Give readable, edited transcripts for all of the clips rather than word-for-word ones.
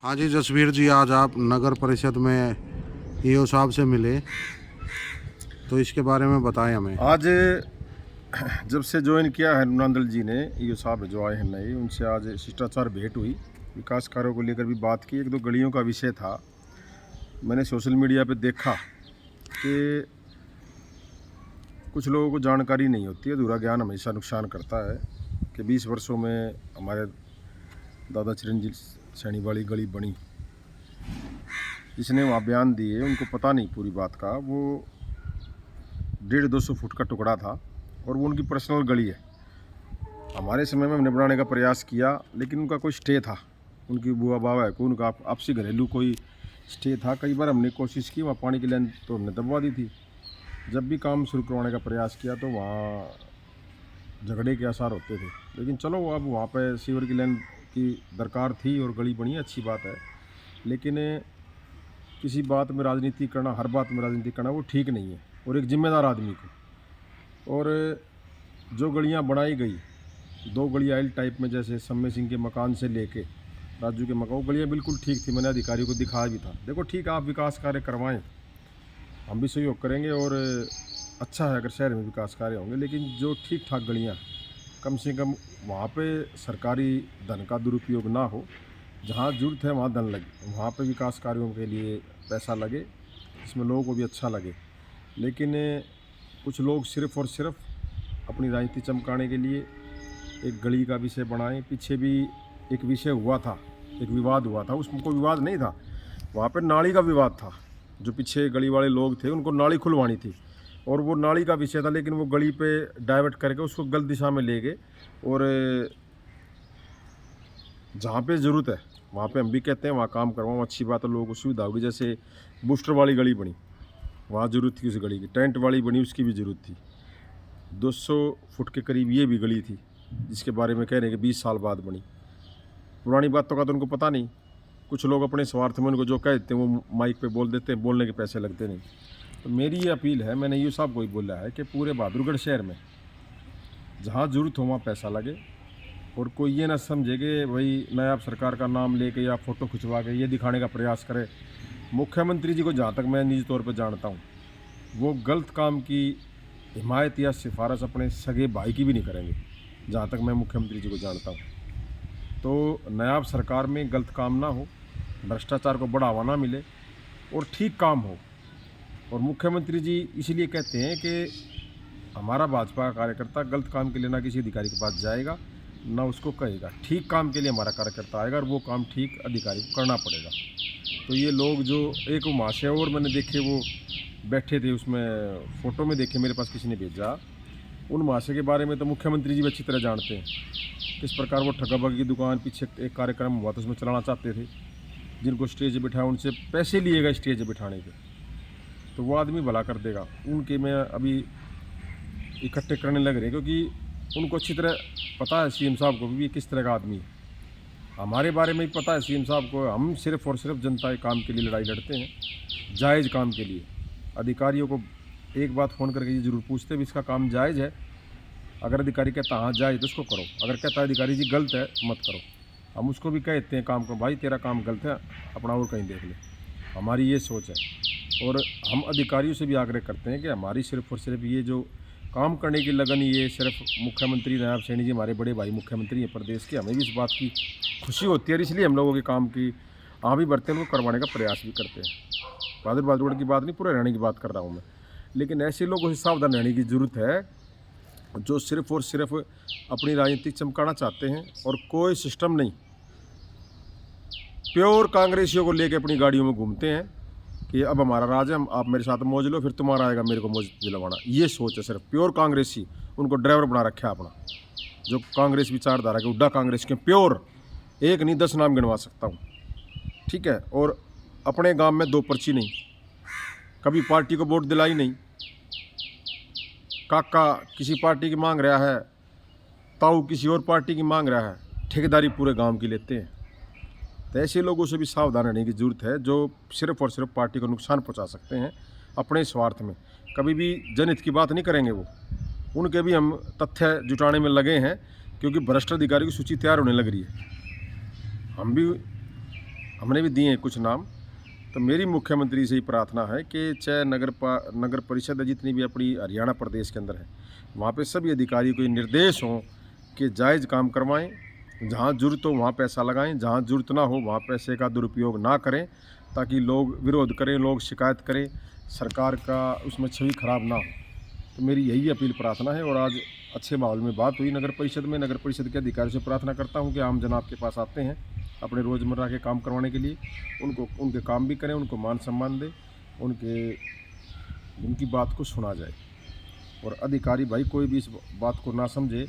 हाँ जी जसवीर जी, आज आप नगर परिषद में ईओ साहब से मिले, तो इसके बारे में बताएं हमें। आज जब से ज्वाइन किया है नंदल जी ने, ये साहब जो आए हैं नए, उनसे आज शिष्टाचार भेंट हुई। विकास कार्यों को लेकर भी बात की। एक दो गलियों का विषय था। मैंने सोशल मीडिया पे देखा कि कुछ लोगों को जानकारी नहीं होती है। अधूरा ज्ञान हमेशा नुकसान करता है। कि 20 वर्षों में हमारे दादा चिरंजीव सैनी वाली गली बनी, जिसने वहाँ बयान दिए उनको पता नहीं पूरी बात का। वो 150-200 फुट का टुकड़ा था और वो उनकी पर्सनल गली है। हमारे समय में हमने बनाने का प्रयास किया, लेकिन उनका कोई स्टे था, उनकी बुआ बाबा है कोई, उनका आपसी घरेलू कोई स्टे था। कई बार हमने कोशिश की, वहाँ पानी की लाइन तो हमने दबवा दी थी। जब भी काम शुरू करवाने का प्रयास किया तो वहाँ झगड़े के आसार होते थे। लेकिन चलो, अब वहाँ पे सीवर की लाइन की दरकार थी और गली बनी, अच्छी बात है। लेकिन किसी बात में राजनीति करना, हर बात में राजनीति करना, वो ठीक नहीं है। और एक जिम्मेदार आदमी को, और जो गलियाँ बनाई गई, 2 गलियाँ एल टाइप में, जैसे सम्मे सिंह के मकान से लेके राजू के मकान, वो गलियाँ बिल्कुल ठीक थी। मैंने अधिकारियों को दिखाया भी था। देखो ठीक है, आप विकास कार्य करवाएं, हम भी सहयोग करेंगे और अच्छा है अगर शहर में विकास कार्य होंगे। लेकिन जो ठीक ठाक गलियाँ, कम से कम वहाँ पे सरकारी धन का दुरुपयोग ना हो। जहाँ ज़रूरत है वहाँ धन लगे, वहाँ पे विकास कार्यों के लिए पैसा लगे, इसमें लोगों को भी अच्छा लगे। लेकिन कुछ लोग सिर्फ़ और सिर्फ अपनी राजनीति चमकाने के लिए एक गली का विषय बनाएं। पीछे भी एक विषय हुआ था, एक विवाद हुआ था। उसमें कोई विवाद नहीं था, वहाँ पे नाली का विवाद था। जो पीछे गली वाले लोग थे, उनको नाली खुलवानी थी और वो नाली का विषय था। लेकिन वो गली पे डाइवर्ट करके उसको गलत दिशा में ले गए। और जहाँ पे ज़रूरत है वहाँ पे हम भी कहते हैं वहाँ काम करवाओ, अच्छी बात है, लोगों को सुविधा होगी। जैसे बूस्टर वाली गली बनी, वहाँ ज़रूरत थी उस गली की। टेंट वाली बनी, उसकी भी ज़रूरत थी। 200 फुट के करीब ये भी गली थी, जिसके बारे में कह रहे हैं कि 20 साल बाद बनी। पुरानी बातों का तो उनको पता नहीं। कुछ लोग अपने स्वार्थ में उनको जो कह देते हैं वो माइक पे बोल देते हैं, बोलने के पैसे लगते नहीं। तो मेरी ये अपील है, मैंने ईओ साहब को ही बोला है कि पूरे बहादुरगढ़ शहर में जहाँ ज़रूरत हो वहाँ पैसा लगे। और कोई ये ना समझे कि भाई नायब सरकार का नाम लेके या फ़ोटो खिंचवा के ये दिखाने का प्रयास करे। मुख्यमंत्री जी को जहाँ तक मैं निजी तौर पर जानता हूँ, वो गलत काम की हिमायत या सिफारिश अपने सगे भाई की भी नहीं करेंगे, जहाँ तक मैं मुख्यमंत्री जी को जानता हूँ। तो नायब सरकार में गलत काम ना हो, भ्रष्टाचार को बढ़ावा ना मिले और ठीक काम हो। और मुख्यमंत्री जी इसलिए कहते हैं कि हमारा भाजपा का कार्यकर्ता गलत काम के लिए ना किसी अधिकारी के पास जाएगा, ना उसको कहेगा। ठीक काम के लिए हमारा कार्यकर्ता आएगा और वो काम ठीक अधिकारी को करना पड़ेगा। तो ये लोग जो एक महाशय और मैंने देखे, वो बैठे थे उसमें, फ़ोटो में देखे, मेरे पास किसी ने भेजा। उन महाशय के बारे में तो मुख्यमंत्री जी भी अच्छी तरह जानते हैं, किस प्रकार वो ठगाबगी की दुकान, पीछे एक कार्यक्रम हुआ था उसमें चलाना चाहते थे। जिनको स्टेज पर बिठाया उनसे पैसे लिए गए स्टेज पर बिठाने के, तो वो आदमी भला कर देगा। उनके मैं अभी इकट्ठे करने लग रहे हैं, क्योंकि उनको अच्छी तरह पता है सीएम साहब को भी किस तरह का आदमी है। हमारे बारे में ही पता है सीएम साहब को। हम सिर्फ़ और सिर्फ जनता के काम के लिए लड़ाई लड़ते हैं, जायज़ काम के लिए। अधिकारियों को एक बात फ़ोन करके ये ज़रूर पूछते हैं भी इसका काम जायज़ है। अगर अधिकारी कहता हाँ जायज़ तो उसको करो, अगर कहता है अधिकारी जी गलत है मत करो, हम उसको भी कहते हैं काम को, भाई तेरा काम गलत है, अपना और कहीं देख ले। हमारी ये सोच है। और हम अधिकारियों से भी आग्रह करते हैं कि हमारी सिर्फ़ और सिर्फ ये जो काम करने की लगन, ये सिर्फ मुख्यमंत्री नायब सैनी जी हमारे बड़े भाई मुख्यमंत्री हैं प्रदेश के, हमें भी इस बात की खुशी होती है। इसलिए हम लोगों के काम की भी बढ़ते हैं, उनको करवाने का प्रयास भी करते हैं। बहादुरगढ़ की बात नहीं, पूरे हरियाणा की बात कर रहा हूँ मैं। लेकिन ऐसे लोगों से सावधान रहने की ज़रूरत है जो सिर्फ़ और सिर्फ अपनी राजनीति चमकाना चाहते हैं और कोई सिस्टम नहीं, प्योर कांग्रेसियों को लेकर अपनी गाड़ियों में घूमते हैं कि अब हमारा राज है, आप मेरे साथ मौज लो, फिर तुम्हारा आएगा मेरे को मौज दिलवाना। ये सोच है सिर्फ प्योर कांग्रेसी, उनको ड्राइवर बना रखा है अपना। जो कांग्रेस विचारधारा के उड्डा कांग्रेस के प्योर, एक नहीं 10 नाम गिनवा सकता हूँ, ठीक है। और अपने गांव में 2 पर्ची नहीं, कभी पार्टी को वोट दिलाई नहीं। काका किसी पार्टी की मांग रहा है, ताऊ किसी और पार्टी की मांग रहा है, ठेकेदारी पूरे गाँव की लेते हैं। तो ऐसे लोगों से भी सावधान रहने की ज़रूरत है जो सिर्फ़ और सिर्फ पार्टी को नुकसान पहुंचा सकते हैं अपने स्वार्थ में। कभी भी जनहित की बात नहीं करेंगे वो। उनके भी हम तथ्य जुटाने में लगे हैं, क्योंकि भ्रष्ट अधिकारी की सूची तैयार होने लग रही है। हम भी हमने भी दिए हैं कुछ नाम। तो मेरी मुख्यमंत्री से ही प्रार्थना है कि चाहे नगर परिषद है जितनी भी अपनी हरियाणा प्रदेश के अंदर है, वहाँ पे सभी अधिकारियों को ये निर्देश हों कि जायज़ काम करवाएं, जहाँ ज़रूरत हो वहाँ पैसा लगाएं, जहाँ ज़रूरत ना हो वहाँ पैसे का दुरुपयोग ना करें, ताकि लोग विरोध करें, लोग शिकायत करें, सरकार का उसमें छवि खराब ना हो। तो मेरी यही अपील प्रार्थना है। और आज अच्छे माहौल में बात हुई नगर परिषद में। नगर परिषद के अधिकारियों से प्रार्थना करता हूँ कि आम जन आपके पास आते हैं अपने रोज़मर्रा के काम करवाने के लिए, उनके काम भी करें, उनको मान सम्मान दें, उनकी बात को सुना जाए। और अधिकारी भाई कोई भी इस बात को ना समझे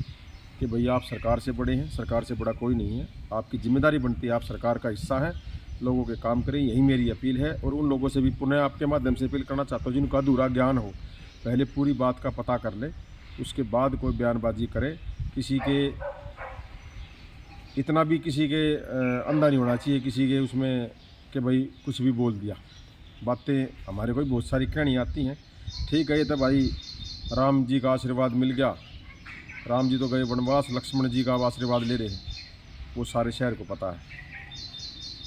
कि भाई आप सरकार से बड़े हैं, सरकार से बड़ा कोई नहीं है। आपकी जिम्मेदारी बनती है, आप सरकार का हिस्सा हैं, लोगों के काम करें, यही मेरी अपील है। और उन लोगों से भी पुनः आपके माध्यम से अपील करना चाहता हूँ जिनका अधूरा ज्ञान हो, पहले पूरी बात का पता कर ले, उसके बाद कोई बयानबाजी करे। किसी के इतना भी किसी के अंधा नहीं होना चाहिए किसी के उसमें कि भाई कुछ भी बोल दिया। बातें हमारे को भी बहुत सारी कहनी आती हैं, ठीक है। ये तो भाई राम जी का आशीर्वाद मिल गया, राम जी तो गए वनवास, लक्ष्मण जी का आशीर्वाद ले रहे हैं। वो सारे शहर को पता है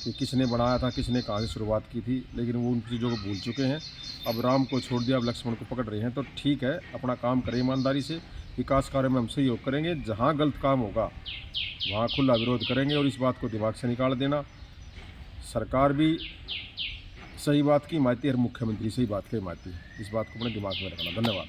कि किसने बनाया था, किसने कहाँ से शुरुआत की थी, लेकिन वो उन चीज़ों को भूल चुके हैं। अब राम को छोड़ दिया, अब लक्ष्मण को पकड़ रहे हैं। तो ठीक है, अपना काम करें ईमानदारी से, विकास कार्य में हम सहयोग करेंगे। जहाँ गलत काम होगा वहाँ खुला विरोध करेंगे। और इस बात को दिमाग से निकाल देना, सरकार भी सही बात की हिमायती है और मुख्यमंत्री सही बात की हिमायती है। इस बात को अपने दिमाग में रखना। धन्यवाद।